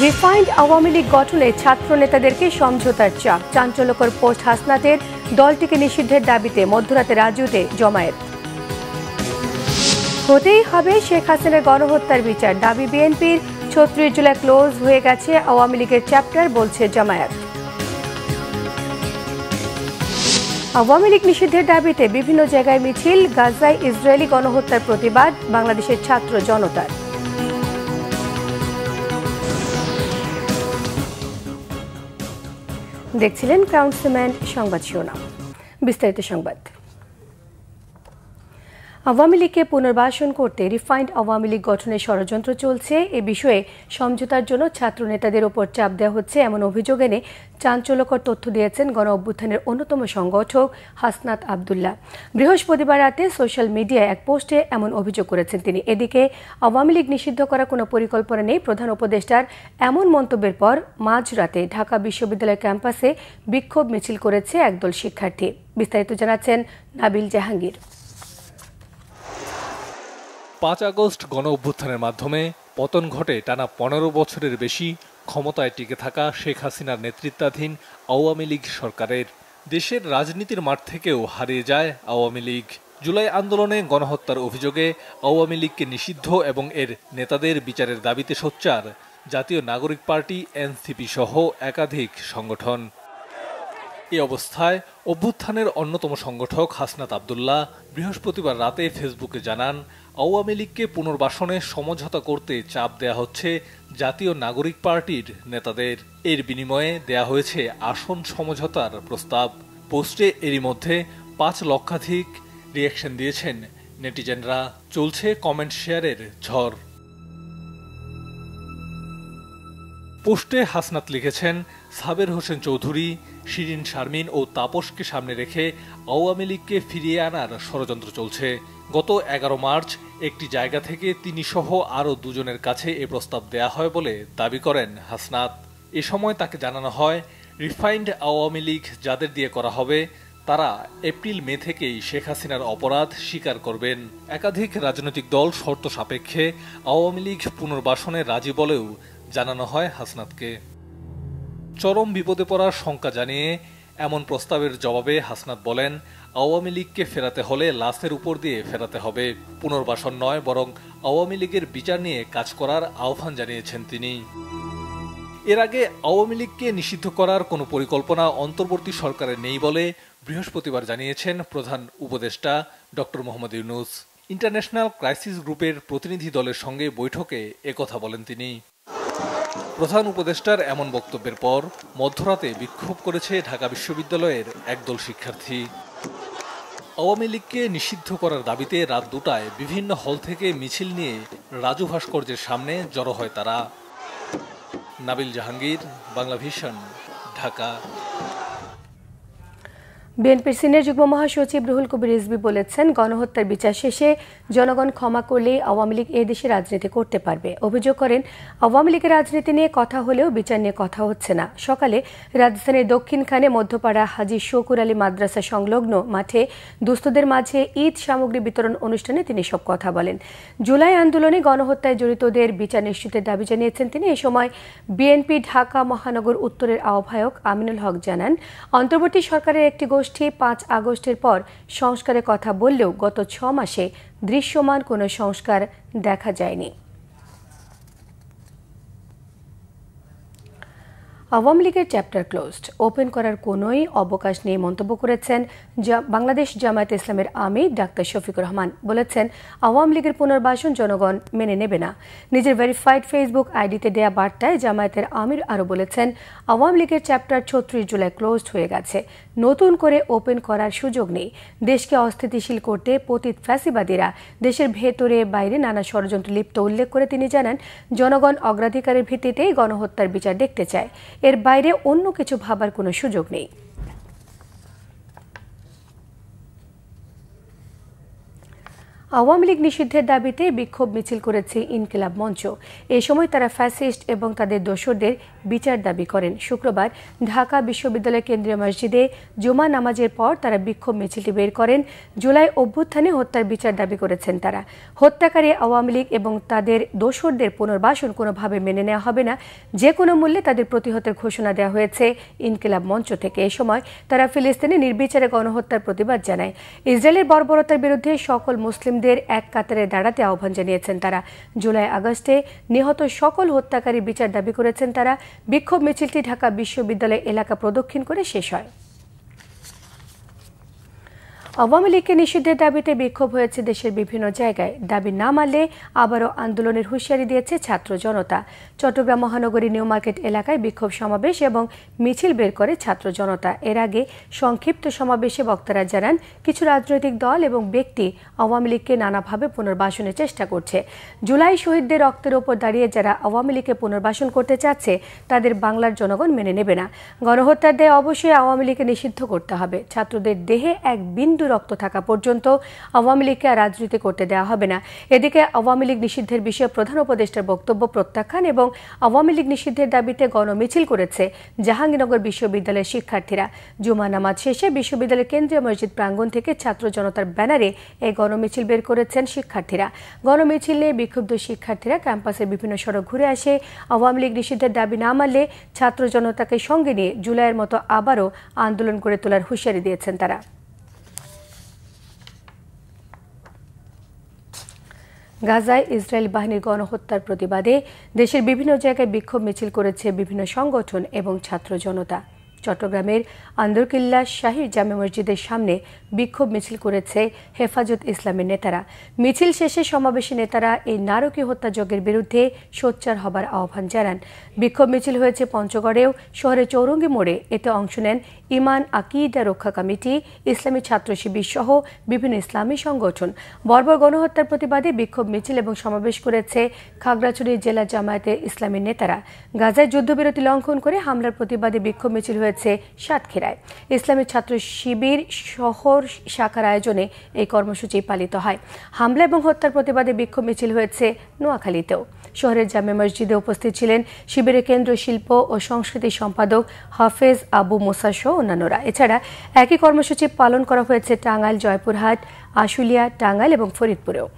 Refined Awami League গঠনে ছাত্র নেতাদেরকে সমঝোতার চাপ। চাঞ্চল্যকর পোস্ট হাসনাতের, দলটিকে নিষিদ্ধের দাবিতে মধ্যরাতে রাজুতে জমায়েত। হতেই হবে শেখ হাসিনার গণহত্যার বিচার, দাবি বিএনপির। ৩৬ জুলাই ক্লোজ হয়ে গেছে আওয়ামী লীগের চ্যাপ্টার, বলছে জামায়াত। আওয়ামী লীগ নিষিদ্ধের দাবিতে বিভিন্ন জায়গায় মিছিল। গাজায় ইসরায়েলি গণহত্যার প্রতিবাদ বাংলাদেশের ছাত্র জনতার। দেখছিলেন ক্রাউন সিমেন্ট সংবাদ শিরোনাম। বিস্তারিত সংবাদ। আওয়ামী লীগকে পুনর্বাসন করতে রিফাইন্ড আওয়ামী লীগ গঠনের ষড়যন্ত্র চলছে। এ বিষয়ে সমঝোতার জন্য ছাত্র নেতাদের ওপর চাপ দেওয়া হচ্ছে, এমন অভিযোগ এনে চাঞ্চল্যকর তথ্য দিয়েছেন গণ অভ্যুত্থানের অন্যতম সংগঠক হাসনাত আবদুল্লাহ। বৃহস্পতিবার রাতে সোশ্যাল মিডিয়ায় এক পোস্টে এমন অভিযোগ করেছেন তিনি। এদিকে আওয়ামী লীগ নিষিদ্ধ করার কোনো পরিকল্পনা নেই প্রধান উপদেষ্টার এমন মন্তব্যের পর মাঝরাতে ঢাকা বিশ্ববিদ্যালয় ক্যাম্পাসে বিক্ষোভ মিছিল করেছে একদল শিক্ষার্থী। বিস্তারিত জানাচ্ছেন নাবিল জাহাঙ্গীর। ৫ আগস্ট গণ অভ্যুত্থানের মাধ্যমে পতন ঘটে টানা ১৫ বছরের বেশি ক্ষমতায় টিকে থাকা শেখ হাসিনার নেতৃত্বাধীন আওয়ামী লীগ সরকারের। দেশের রাজনীতির মাঠ থেকেও হারিয়ে যায় আওয়ামী লীগ। জুলাই আন্দোলনে গণহত্যার অভিযোগে আওয়ামী লীগকে নিষিদ্ধ এবং এর নেতাদের বিচারের দাবিতে সোচ্চার জাতীয় নাগরিক পার্টি এনসিপি সহ একাধিক সংগঠন। এই অবস্থায় অভ্যুত্থানের অন্যতম সংগঠক হাসনাত আবদুল্লাহ বৃহস্পতিবার রাতে ফেসবুকে জানান, আওয়ামী লীগকে পুনর্বাসনে সমঝোতা করতে চাপ দেয়া হচ্ছে জাতীয় নাগরিক পার্টির নেতাদের। এর বিনিময়ে দেয়া হয়েছে আসন সমঝোতার প্রস্তাব। পোস্টে এরই মধ্যে ৫ লক্ষাধিক রিঅ্যাকশন দিয়েছেন নেটিজেনরা। চলছে কমেন্ট শেয়ারের ঝড়। পোস্টে হাসনাত লিখেছেন, সাবের হোসেন চৌধুরী, শিরিন শারমিন ও তাপসকে সামনে রেখে আওয়ামী লীগকে ফিরিয়ে আনার ষড়যন্ত্র চলছে। গত ১১ মার্চ একটি জায়গা থেকে তিনি সহ আরও দুজনের কাছে এ প্রস্তাব দেয়া হয় বলে দাবি করেন হাসনাত। এ সময় তাকে জানানো হয়, রিফাইন্ড আওয়ামী লীগ যাদের দিয়ে করা হবে তারা এপ্রিল-মে থেকেই শেখ হাসিনার অপরাধ স্বীকার করবেন। একাধিক রাজনৈতিক দল শর্ত সাপেক্ষে আওয়ামী লীগ পুনর্বাসনে রাজি বলেও জানানো হয় হাসনাতকে। চরম বিপদে পড়ার শঙ্কা জানিয়ে এমন প্রস্তাবের জবাবে হাসনাত বলেন, আওয়ামী লীগকে ফেরাতে হলে লাশের উপর দিয়ে ফেরাতে হবে। পুনর্বাসন নয়, বরং আওয়ামী লীগের বিচার নিয়ে কাজ করার আহ্বান জানিয়েছেন তিনি। এর আগে আওয়ামী লীগকে নিষিদ্ধ করার কোনো পরিকল্পনা অন্তর্বর্তী সরকারের নেই বলে বৃহস্পতিবার জানিয়েছেন প্রধান উপদেষ্টা doctor Mohammad Yunus. International crisis গ্রুপের প্রতিনিধি দলের সঙ্গে বৈঠকে একথা বলেন তিনি। প্রধান উপদেষ্টার এমন বক্তব্যের পর মধ্যরাতে বিক্ষোভ করেছে ঢাকা বিশ্ববিদ্যালয়ের একদল শিক্ষার্থী। আওয়ামী লীগকে নিষিদ্ধ করার দাবিতে রাত ২টায় বিভিন্ন হল থেকে মিছিল নিয়ে রাজু ভাস্কর্যের সামনে জড়ো হয় তারা। নাবিল জাহাঙ্গীর, বাংলা ভিশন, ঢাকা। বিএনপির সিনিয়র যুগ্ম মহাসচিব রুহুল কবির রিজভী বলেছেন, গণহত্যার বিচার শেষে জনগণ ক্ষমা করলেই আওয়ামী লীগ এ দেশে রাজনীতি করতে পারবে। অভিযোগ করেন, আওয়ামী লীগের রাজনীতি নিয়ে কথা হলেও বিচার নিয়ে কথা হচ্ছে না। সকালে রাজধানীর দক্ষিণখানে মধ্যপাড়া হাজী শকুর আলী মাদ্রাসা সংলগ্ন মাঠে দুস্থদের মাঝে ঈদ সামগ্রী বিতরণ অনুষ্ঠানে তিনি সব কথা বলেন। জুলাই আন্দোলনে গণহত্যায় জড়িতদের বিচার নিশ্চিতের দাবি জানিয়েছেন তিনি। এ সময় বিএনপি ঢাকা মহানগর উত্তরের আহ্বায়ক আমিনুল হক জানান, অন্তর্বর্তী সরকারের একটি ৫ আগস্টের পর সংস্কারের কথা বললেও গত ৬ মাসে দৃশ্যমান কোনো সংস্কার দেখা যায়নি। আওয়ামী লীগের চ্যাপ্টার ক্লোজড, ওপেন করার কোনোই অবকাশ নেই মন্তব্য করেছেন বাংলাদেশ জামায়াতে ইসলামের আমির ডাক্তার শফিকুর রহমান। বলেছেন, আওয়ামী লীগের পুনর্বাসন জনগণ মেনে নেবে না। নিজের ভেরিফাইড ফেসবুক আইডিতে দেয়া বার্তায় জামায়াতের আমির আরও বলেছেন, আওয়ামী লীগের চ্যাপ্টার ৩৬ জুলাই ক্লোজড হয়ে গেছে, নতুন করে ওপেন করার সুযোগ নেই। দেশকে অস্থিতিশীল করতে পতিত ফ্যাসিবাদীরা দেশের ভেতরে বাইরে নানা ষড়যন্ত্র লিপ্ত উল্লেখ করে তিনি জানান, জনগণ অগ্রাধিকারের ভিত্তিতেই গণহত্যার বিচার দেখতে চায়, এর বাইরে অন্য কিছু ভাবার কোনো সুযোগ নেই। আওয়ামী লীগ নিষিদ্ধের দাবিতে বিক্ষোভ মিছিল করেছে ইনকিলাব মঞ্চ। এ সময় তারা ফ্যাসিস্ট এবং তাদের দোসরদের বিচার দাবি করেন। শুক্রবার ঢাকা বিশ্ববিদ্যালয় কেন্দ্রীয় মসজিদে জুমা নামাজের পর তারা বিক্ষোভ মিছিলটি বের করেন। জুলাই অভ্যুত্থানে হত্যার বিচার দাবি করেছেন তারা। হত্যাকারী আওয়ামী লীগ এবং তাদের দোসরদের পুনর্বাসন কোনোভাবে মেনে নেওয়া হবে না, যে কোনো মূল্যে তাদের প্রতিহতের ঘোষণা দেওয়া হয়েছে ইনকিলাব মঞ্চ থেকে। এ সময় তারা ফিলিস্তিনে নির্বিচারে গণহত্যার প্রতিবাদ জানায়। ইসরায়েলের বর্বরতার বিরুদ্ধে সকল মুসলিমদের এক কাতারে দাঁড়াতে আহ্বান জানিয়েছেন তারা। জুলাই আগস্টে নিহত সকল হত্যাকারীর বিচার দাবি করেছেন তারা। বিক্ষোভ মিছিলটি ঢাকা বিশ্ববিদ্যালয় এলাকা প্রদক্ষিণ করে শেষ হয়। আওয়ামী লীগকে নিষিদ্ধের দাবিতে বিক্ষোভ হয়েছে দেশের বিভিন্ন জায়গায়। দাবি না মানলে আবারও আন্দোলনের হুঁশিয়ারি দিয়েছে ছাত্র জনতা। চট্টগ্রাম মহানগরী নিউ মার্কেট এলাকায় বিক্ষোভ সমাবেশ এবং মিছিল বের করে ছাত্র জনতা। এর আগে সংক্ষিপ্ত সমাবেশে বক্তারা জানান, কিছু রাজনৈতিক দল এবং ব্যক্তি আওয়ামী লীগকে নানাভাবে পুনর্বাসনের চেষ্টা করছে। জুলাই শহীদদের রক্তের ওপর দাঁড়িয়ে যারা আওয়ামী লীগকে পুনর্বাসন করতে চাচ্ছে তাদের বাংলার জনগণ মেনে নেবে না। গণহত্যার দায়ে অবশ্যই আওয়ামী লীগকে নিষিদ্ধ করতে হবে। ছাত্রদের দেহে এক বিন্দু রক্ত থাকা পর্যন্ত আওয়ামী লীগকে আর রাজনীতি করতে দেওয়া হবে না। এদিকে আওয়ামী লীগ নিষিদ্ধের বিষয়ে প্রধান উপদেষ্টার বক্তব্য প্রত্যাখ্যান এবং আওয়ামী লীগ নিষিদ্ধের দাবিতে গণমিছিল করেছে জাহাঙ্গীরনগর বিশ্ববিদ্যালয়ের শিক্ষার্থীরা। জুমা নামাজ শেষে বিশ্ববিদ্যালয়ের কেন্দ্রীয় মসজিদ প্রাঙ্গণ থেকে ছাত্র জনতার ব্যানারে এই গণমিছিল বের করেছেন শিক্ষার্থীরা। গণমিছিল নিয়ে বিক্ষুব্ধ শিক্ষার্থীরা ক্যাম্পাসের বিভিন্ন সড়ক ঘুরে আসে। আওয়ামী লীগ নিষিদ্ধের দাবি না মানলে ছাত্র জনতাকে সঙ্গে নিয়ে জুলাইয়ের মতো আবারও আন্দোলন গড়ে তোলার হুঁশিয়ারি দিয়েছেন তারা। গাজায় ইসরায়েল বাহিনীর গণহত্যার প্রতিবাদে দেশের বিভিন্ন জায়গায় বিক্ষোভ মিছিল করেছে বিভিন্ন সংগঠন এবং ছাত্র জনতা। চট্টগ্রামের আন্দরকিল্লা শাহী জামে মসজিদের সামনে বিক্ষোভ মিছিল করেছে হেফাজত ইসলামের নেতারা। মিছিল শেষে সমাবেশে নেতারা এই নারকীয় হত্যাযজ্ঞের বিরুদ্ধে সোচ্চার হবার আহ্বান জানান। বিক্ষোভ মিছিল হয়েছে পঞ্চগড়েও, শহরের চৌরঙ্গি মোড়ে। এতে অংশ নেন ইমান আকিদা রক্ষা কমিটি, ইসলামী ছাত্র শিবির সহ বিভিন্ন ইসলামী সংগঠন। বর্বর গণহত্যার প্রতিবাদে বিক্ষোভ মিছিল এবং সমাবেশ করেছে খাগড়াছড়ি জেলা জামায়াতে ইসলামীর নেতারা। গাজায় যুদ্ধবিরতি লঙ্ঘন করে হামলার প্রতিবাদে বিক্ষোভ মিছিল হয়েছে সাতক্ষীরায়। ইসলামী ছাত্র শিবির শহর শাখার আয়োজনে এই কর্মসূচি পালিত হয়। হামলা এবং হত্যার প্রতিবাদে বিক্ষোভ মিছিল হয়েছে নোয়াখালীতেও। শহরের জামে মসজিদে উপস্থিত ছিলেন শিবিরের কেন্দ্রীয় শিল্প ও সংস্কৃতি সম্পাদক হাফেজ আবু মুসা সহ অন্যান্যরা। এছাড়া একই কর্মসূচি পালন করা হয়েছে টাঙ্গাইল, জয়পুরহাট, আশুলিয়া, টাঙ্গাইল এবং ফরিদপুরেও।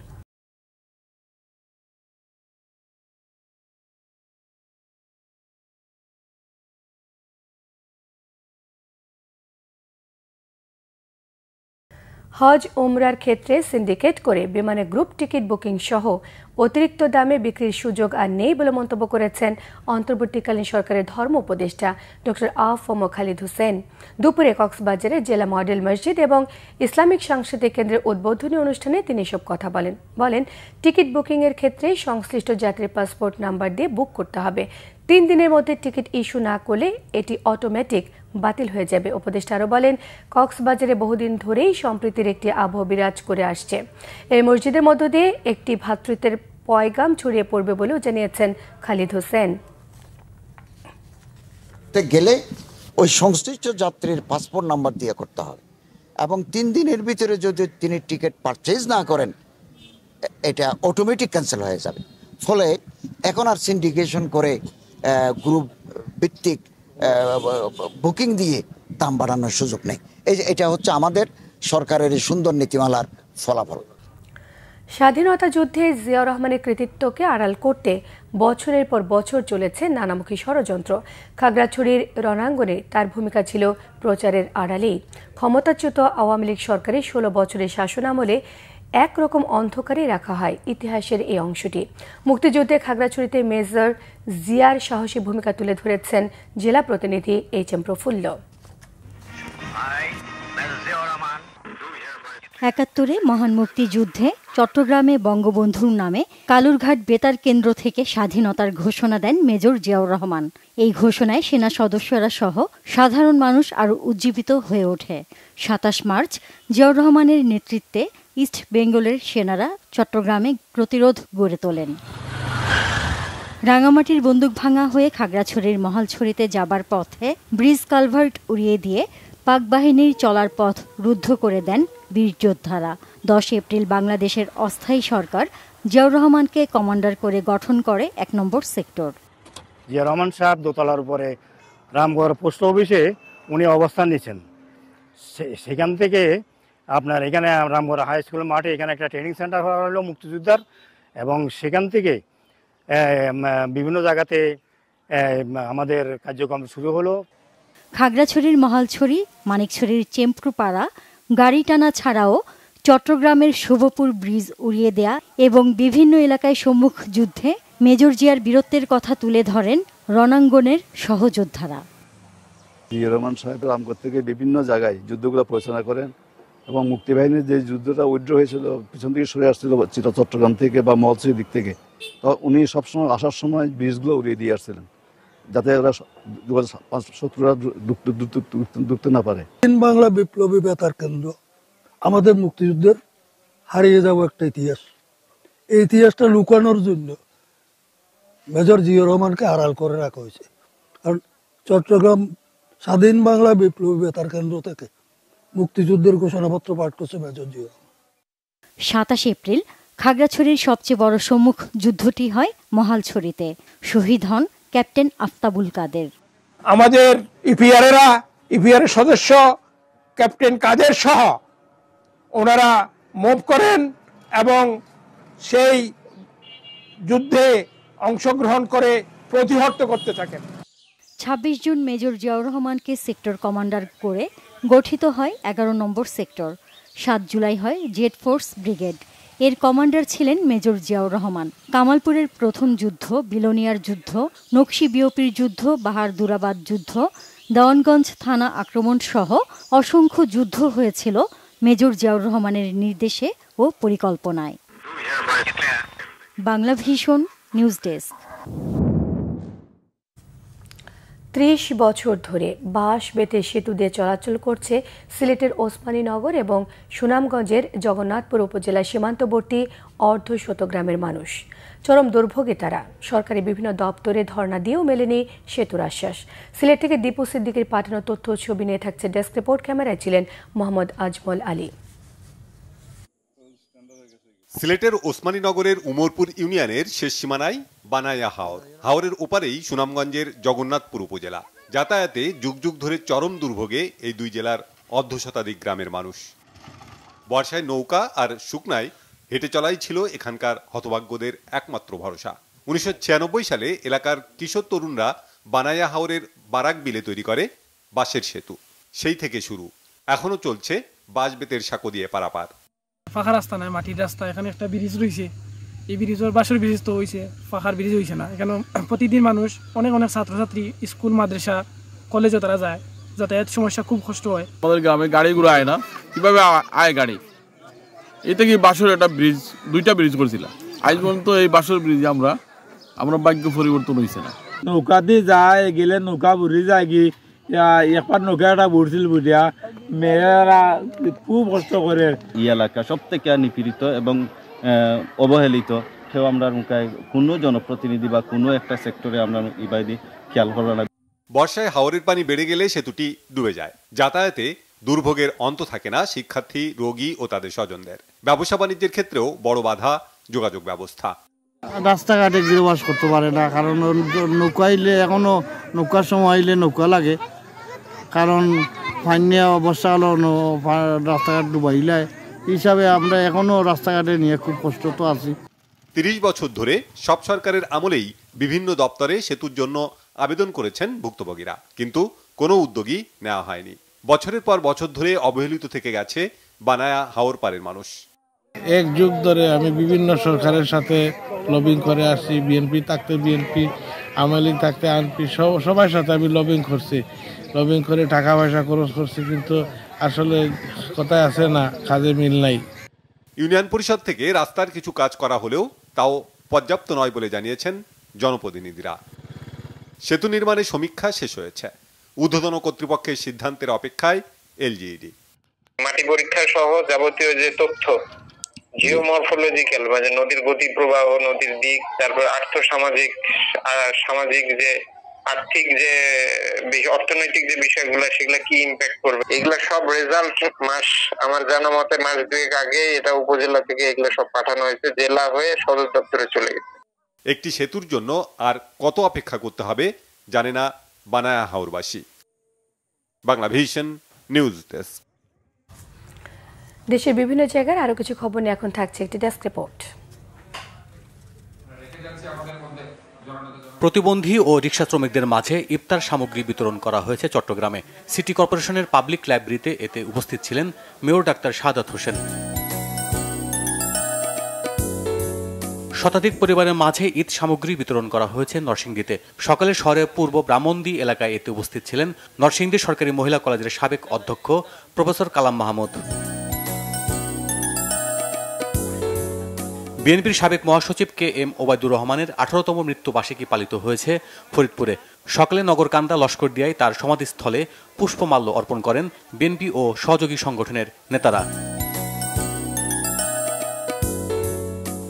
হজ ওমরার ক্ষেত্রে সিন্ডিকেট করে বিমানে গ্রুপ টিকিট বুকিং সহ অতিরিক্ত দামে বিক্রির সুযোগ আর নেই বলে মন্তব্য করেছেন অন্তর্বর্তীকালীন সরকারের ধর্ম উপদেষ্টা ডক্টর আ.ফ.ম. খালিদ হোসেন। দুপুরে কক্সবাজারে জেলা মডেল মসজিদ এবং ইসলামিক সাংস্কৃতিক কেন্দ্রের উদ্বোধনী অনুষ্ঠানে তিনি এসব কথা বলেন। টিকিট বুকিং এর ক্ষেত্রে সংশ্লিষ্ট যাত্রীর পাসপোর্ট নাম্বার দিয়ে বুক করতে হবে। 3 দিনের মধ্যে টিকিট ইস্যু না করলে এটি অটোমেটিক বাতিল হয়ে যাবে। উপদেষ্টা আরও বলেন, কক্সবাজারে বহুদিন ধরেই সম্প্রীতির একটি আবহ বিরাজ করে আসছে। এই মসজিদের মধ্য দিয়ে একটি ভ্রাতৃত্বের পয়গাম ছড়িয়ে পড়বে বলেও জানিয়েছেন খালিদ হোসেন। গেলে ওই সংশ্লিষ্ট যাত্রীর পাসপোর্ট নাম্বার দিয়ে করতে হবে এবং 3 দিনের ভিতরে যদি তিনি টিকিট পারচেজ না করেন এটা অটোমেটিক ক্যান্সেল হয়ে যাবে। ফলে এখন আর সিন্ডিকেশন করে গ্রুপ ভিত্তিক বুকিং দিয়ে দাম বাড়ানোর সুযোগ নেই। এটা হচ্ছে আমাদের সরকারের সুন্দর নীতিমালার ফলাফল। স্বাধীনতা যুদ্ধে জিয়াউর রহমানের কৃতিত্বকে আড়াল করতে বছরের পর বছর চলেছে নানামুখী ষড়যন্ত্র। খাগড়াছড়ির রণাঙ্গনে তার ভূমিকা ছিল প্রচারের আড়ালেই। ক্ষমতাচ্যুত আওয়ামী লীগ সরকারের 16 বছরের শাসনামলে একরকম অন্ধকারে রাখা হয় ইতিহাসের এই অংশটি। মুক্তিযুদ্ধে খাগড়াছড়িতে মেজর জিয়ার সাহসী ভূমিকা তুলে ধরেছেন জেলা প্রতিনিধি এইচ.এম. প্রফুল্ল। ৭১ মহান মুক্তিযুদ্ধে চট্টগ্রামে বঙ্গবন্ধুর নামে কালুরঘাট বেতার কেন্দ্র থেকে স্বাধীনতার ঘোষণা দেন মেজর জিয়াউর রহমান। এই ঘোষণায় সেনা সদস্যরা সহ সাধারণ মানুষ আরও উজ্জীবিত হয়ে ওঠে। ২৭ মার্চ জিয়াউর রহমানের নেতৃত্বে ইস্ট বেঙ্গলের সেনারা চট্টগ্রামে প্রতিরোধ গড়ে তোলেন। রাঙামাটির বন্দুকভাঙা হয়ে খাগড়াছড়ির মহালছড়িতে যাবার পথে ব্রিজ কালভার্ট উড়িয়ে দিয়ে পাক বাহিনীর চলার পথ রুদ্ধ করে দেন বীর যোদ্ধারা। 10 এপ্রিল বাংলাদেশের অস্থায়ী সরকার জিয়াউর রহমানকে কমান্ডার করে গঠন করে 1 নম্বর সেক্টর। জিয়া রহমান সাহেব দোতলার উপরে রামগড় পোস্ট অফিসে উনি অবস্থান নিচ্ছেন। সেখান থেকে আপনার এখানে রামগড় হাই স্কুল মাঠে এখানে একটা ট্রেনিং সেন্টার করা হলো মুক্তিযোদ্ধার, এবং সেখান থেকে বিভিন্ন জায়গাতে আমাদের কার্যক্রম শুরু হলো। খাগড়াছড়ির মহালছড়ি, মানিকছড়ির চেম্পুপাড়া গাড়ি টানা ছাড়াও চট্টগ্রামের শুভপুর ব্রিজ উড়িয়ে দেয়া এবং বিভিন্ন এলাকায় সম্মুখ যুদ্ধে মেজর জিয়ার বীরত্বের কথা তুলে ধরেন রণাঙ্গনের সহযোদ্ধারা। জিয়া রহমান সাহেব রামগড় থেকে বিভিন্ন জায়গায় যুদ্ধগুলো পরিচালনা করেন এবং মুক্তিবাহিনীর যে যুদ্ধটা উইথড্র হয়েছিল পিছন থেকে সরে আসছিল চট্টগ্রাম থেকে বা মহলছড়ির দিক থেকে, তো উনি সবসময় আসার সময় ব্রিজগুলো উড়িয়ে দিয়ে আসছিলেন যাতে ওরা শত্রুরা ঢুকতে না পারে। বাংলা বিপ্লবী বেতার কেন্দ্র আমাদের মুক্তিযুদ্ধের হারিয়ে যাওয়া একটা ইতিহাস। এই ইতিহাসটা লুকানোর জন্য মেজর জিয়া রহমানকে আড়াল করে রাখা হয়েছে। কারণ চট্টগ্রাম স্বাধীন বাংলা বিপ্লবী বেতার কেন্দ্র থেকে মুক্তিযুদ্ধের ঘোষণাপত্র পাঠ করছে মেজর জিয়া রহমান। 27 এপ্রিল খাগড়াছড়ির সবচেয়ে বড় সম্মুখ যুদ্ধটি হয় মহালছড়িতে। শহীদ হন ক্যাপ্টেন আফতাবুল কাদের। আমাদের ইপিআর সদস্য ক্যাপ্টেন কাদের সহ ওনারা মুভ করেন এবং সেই যুদ্ধে অংশগ্রহণ করে প্রতিহত করতে থাকেন। 26 জুন মেজর জিয়াউর রহমানকে সেক্টর কমান্ডার করে গঠিত হয় 11 নম্বর সেক্টর। 7 জুলাই হয় জেড ফোর্স ব্রিগেড। এর কমান্ডার ছিলেন মেজর জিয়াউর রহমান। কামালপুরের প্রথম যুদ্ধ, বিলোনিয়ার যুদ্ধ, নকশি বিওপির যুদ্ধ, বাহারদুরাবাদ যুদ্ধ, দেওয়ানগঞ্জ থানা আক্রমণ সহ অসংখ্য যুদ্ধ হয়েছিল মেজর জিয়াউর রহমানের নির্দেশে ও পরিকল্পনায়। Bangla Vision news desk. 30 বছর ধরে বাঁশ বেতে সেতু দিয়ে চলাচল করছে সিলেটের ওসমানীনগর এবং সুনামগঞ্জের জগন্নাথপুর উপজেলা সীমান্তবর্তী অর্ধশত গ্রামের মানুষ। চরম দুর্ভোগে তারা। সরকারি বিভিন্ন দপ্তরে ধর্ণা দিয়েও মেলেনি সেতুর আশ্বাস। সিলেট থেকে দীপু সিদ্দিকের পাঠানো তথ্য ছবি নিয়ে থাকছে ডেস্ক রিপোর্ট। ক্যামেরায় ছিলেন মোহাম্মদ আজমল আলী। সিলেটের ওসমানীনগরের উমরপুর ইউনিয়নের শেষ সীমানায় বানায়া হাওর। হাওরের ওপারেই সুনামগঞ্জের জগন্নাথপুর উপজেলা। যাতায়াতে যুগ যুগ ধরে চরম দুর্ভোগে এই দুই জেলার অর্ধশতাধিক গ্রামের মানুষ। বর্ষায় নৌকা আর শুকনায় হেঁটে চলাই ছিল এখানকার হতভাগ্যদের একমাত্র ভরসা। 1996 সালে এলাকার কিশোর তরুণরা বানায়া হাওরের বারাক বিলে তৈরি করে বাঁশের সেতু। সেই থেকে শুরু, এখনো চলছে বাঁশ বেতের সাঁকো দিয়ে পারাপার। ফাঁকা রাস্তা নাই, মাটির রাস্তা। এখানে একটা ব্রিজ রয়েছে, এই ব্রিজের বাঁশের ব্রিজ তো হয়েছে, ফাঁকার ব্রিজ হয়েছে না। এখানে প্রতিদিন মানুষ অনেক ছাত্রছাত্রী স্কুল মাদ্রাসা কলেজে তারা যায়, যাতায়াত সমস্যা খুব কষ্ট হয়। আমাদের গ্রামে গাড়িগুলো আয় না, কিভাবে আয় গাড়ি? এতে কি বাঁশের একটা ব্রিজ, 2টা ব্রিজ করেছিলাম। আজ পর্যন্ত এই বাঁশের ব্রিজ আমরা ভাগ্য পরিবর্তন হয়েছে না। নৌকা দিয়ে যায় গেলে নৌকা বুড়ি যায় কি, একবার নৌকাটা বুড়ছিল বুড়িয়া মেয়েরা খুব কষ্ট করে। এই এলাকা সব থেকে নিপীড়িত এবং অবহেলিত। কেউ আমরা কোনো জনপ্রতিনিধি বা কোনো একটা সেক্টরে আমরা ইবাদি খেয়াল করবো না। বর্ষায় হাওরের পানি বেড়ে গেলে সেতুটি ডুবে যায়। যাতায়াতে দুর্ভোগের অন্ত থাকে না শিক্ষার্থী, রোগী ও তাদের স্বজনদের। ব্যবসা বাণিজ্যের ক্ষেত্রেও বড় বাধা যোগাযোগ ব্যবস্থা। রাস্তাঘাটে গিরবাস করতে পারে না, কারণ নৌকা আইলে এখনো নৌকার সময় আইলে নৌকা লাগে, কারণ পানিয়া অবস্থা হলো রাস্তাঘাট ডুবাইলে হিসাবে আমরা এখনো রাস্তাঘাটে নিয়ে খুব কষ্ট তো আছি। 30 বছর ধরে সব সরকারের আমলেই বিভিন্ন দপ্তরে সেতুর জন্য আবেদন করেছেন ভুক্তভোগীরা, কিন্তু কোনো উদ্যোগই নেওয়া হয়নি। বছরের পর বছর ধরে অবহেলিত থেকে গেছে বানায়া হাওর পারের মানুষ। এক যুগ ধরে আমি বিভিন্ন সরকারের সাথে লবিং করে আসছি। বিএনপি থাকতে বিএনপি, আওয়ামী লীগ থাকতে আনপি, সবার সাথে আমি লবিং করছি। লবিং করে টাকা পয়সা খরচ করছি, কিন্তু আসলে কথায় আছে না, কাজে মিল নাই। ইউনিয়ন পরিষদ থেকে রাস্তার কিছু কাজ করা হলেও তাও পর্যাপ্ত নয় বলে জানিয়েছেন জনপ্রতিনিধিরা। সেতু নির্মাণের সমীক্ষা শেষ হয়েছে। ঊর্ধ্বতন কর্তৃপক্ষের সিদ্ধান্তের অপেক্ষায় এলজিইডি। মাটি পরীক্ষা সহ যাবতীয় যে তথ্য, জিওমরফোলজিক্যাল মানে নদীর গতি প্রবাহ, নদীর দিক, তারপর সামাজিক যে আর্থিক যে অর্থনৈতিক যে বিষয়গুলো সেগুলো কি ইম্প্যাক্ট করবে, এগুলো সব রেজাল্ট আমার জানা মতে মাস দুয়েক আগে এটা উপজেলা থেকে এগুলো সব পাঠানো হয়েছে, জেলা হয়ে সদর দপ্তরে চলে গেছে। একটি সেতুর জন্য আর কত অপেক্ষা করতে হবে জানে না বানায়া হাওরবাসী। Bangla Vision news desk. দেশের বিভিন্ন জায়গার আরো কিছু খবর নিয়ে এখন থাকছে একটি ডেস্ক রিপোর্ট। প্রতিবন্ধী ও রিকশা শ্রমিকদের মাঝে ইফতার সামগ্রী বিতরণ করা হয়েছে চট্টগ্রামে। সিটি কর্পোরেশনের পাবলিক লাইব্রেরিতে এতে উপস্থিত ছিলেন মেয়র ডাক্তার শাহাদাত হোসেন। শতাধিক পরিবারের মাঝে ঈদ সামগ্রী বিতরণ করা হয়েছে নরসিংদীতে। সকালে শহরের পূর্ব ব্রাহ্মণদী এলাকায় এতে উপস্থিত ছিলেন নরসিংদী সরকারি মহিলা কলেজের সাবেক অধ্যক্ষ প্রফেসর কালাম মাহমুদ। বিএনপির সাবেক মহাসচিব কে এম ওবায়দুর রহমানের 18তম মৃত্যুবার্ষিকী পালিত হয়েছে ফরিদপুরে। সকালে নগরকান্দা লস্করদিয়ায় তার সমাধিস্থলে পুষ্পমাল্য অর্পণ করেন বিএনপি ও সহযোগী সংগঠনের নেতারা।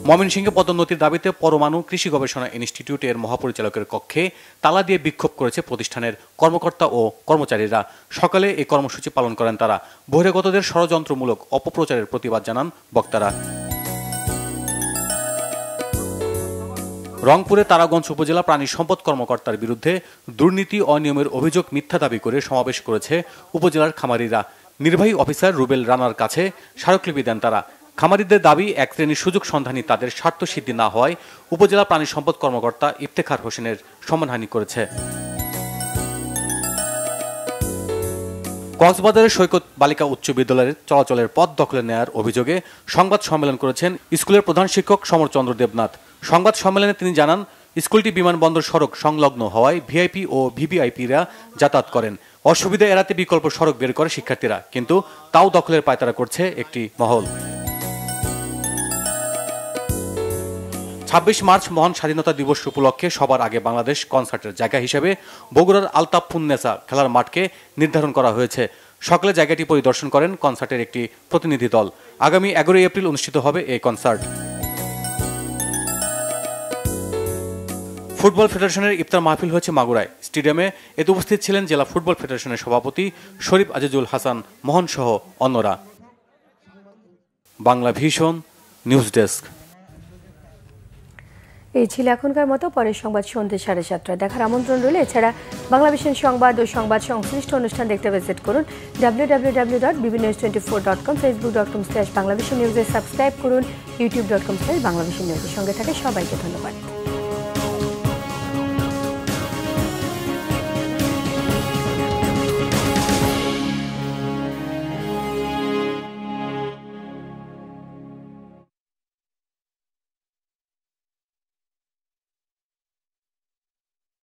ময়মনসিংহে পদোন্নতির দাবিতে পরমাণু কৃষি গবেষণা ইনস্টিটিউটের মহাপরিচালকের কক্ষে তালা দিয়ে বিক্ষোভ করেছে প্রতিষ্ঠানের কর্মকর্তা ও কর্মচারীরা। সকালে এই কর্মসূচি পালন করেন তারা। বহিরাগতদের ষড়যন্ত্রমূলক অপপ্রচারের প্রতিবাদ জানান বক্তারা। রংপুরে তারাগঞ্জ উপজেলা প্রাণী সম্পদ কর্মকর্তার বিরুদ্ধে দুর্নীতি অনিয়মের অভিযোগ মিথ্যা দাবি করে সমাবেশ করেছে উপজেলার খামারিরা। নির্বাহী অফিসার রুবেল রানার কাছে স্মারকলিপি দেন তারা। খামারিদের দাবি, এক শ্রেণীর সুযোগ সন্ধানী তাদের স্বার্থ সিদ্ধি না হওয়ায় উপজেলা প্রাণী সম্পদ কর্মকর্তা ইফতেখার হোসেনের সম্মানহানি করেছে। কক্সবাজারের সৈকত বালিকা উচ্চ বিদ্যালয়ের চলাচলের পথ দখলে নেওয়ার অভিযোগে সংবাদ সম্মেলন করেছেন স্কুলের প্রধান শিক্ষক সমরচন্দ্র দেবনাথ। সংবাদ সম্মেলনে তিনি জানান, স্কুলটি বিমানবন্দর সড়ক সংলগ্ন হওয়ায় ভিআইপি ও ভিভিআইপিরা যাতায়াত করেন। অসুবিধা এড়াতে বিকল্প সড়ক বের করে শিক্ষার্থীরা, কিন্তু তাও দখলের পায়তারা করছে একটি মহল। 26 মার্চ মহান স্বাধীনতা দিবস উপলক্ষে সবার আগে বাংলাদেশ কনসার্টের জায়গা হিসেবে বগুড়ার আলতাফুন্নেসা খেলার মাঠকে নির্ধারণ করা হয়েছে। সকালে জায়গাটি পরিদর্শন করেন কনসার্টের একটি প্রতিনিধি দল। আগামী 11 এপ্রিল অনুষ্ঠিত হবে এই কনসার্ট। ফুটবল ফেডারেশনের ইফতার মাহফিল হয়েছে মাগুরায়। স্টেডিয়ামে এতে উপস্থিত ছিলেন জেলা ফুটবল ফেডারেশনের সভাপতি শরীফ আজিজুল হাসান মোহন সহ অন্যরা। Bangla Vision news desk. এই ছিল এখনকার মতো। পরের সংবাদ সন্ধ্যে 7:30 দেখার আমন্ত্রণ রইল। এছাড়া বাংলা ভিশন সংবাদ ও সংবাদ সংশ্লিষ্ট অনুষ্ঠান দেখতে ভিজিট করুন www.bbnews24.com, facebook.com/বাংলাভিশন নিউজে সাবস্ক্রাইব করুন, youtube.com/বাংলাভিশন নিউজের সঙ্গে থাকে সবাইকে ধন্যবাদ।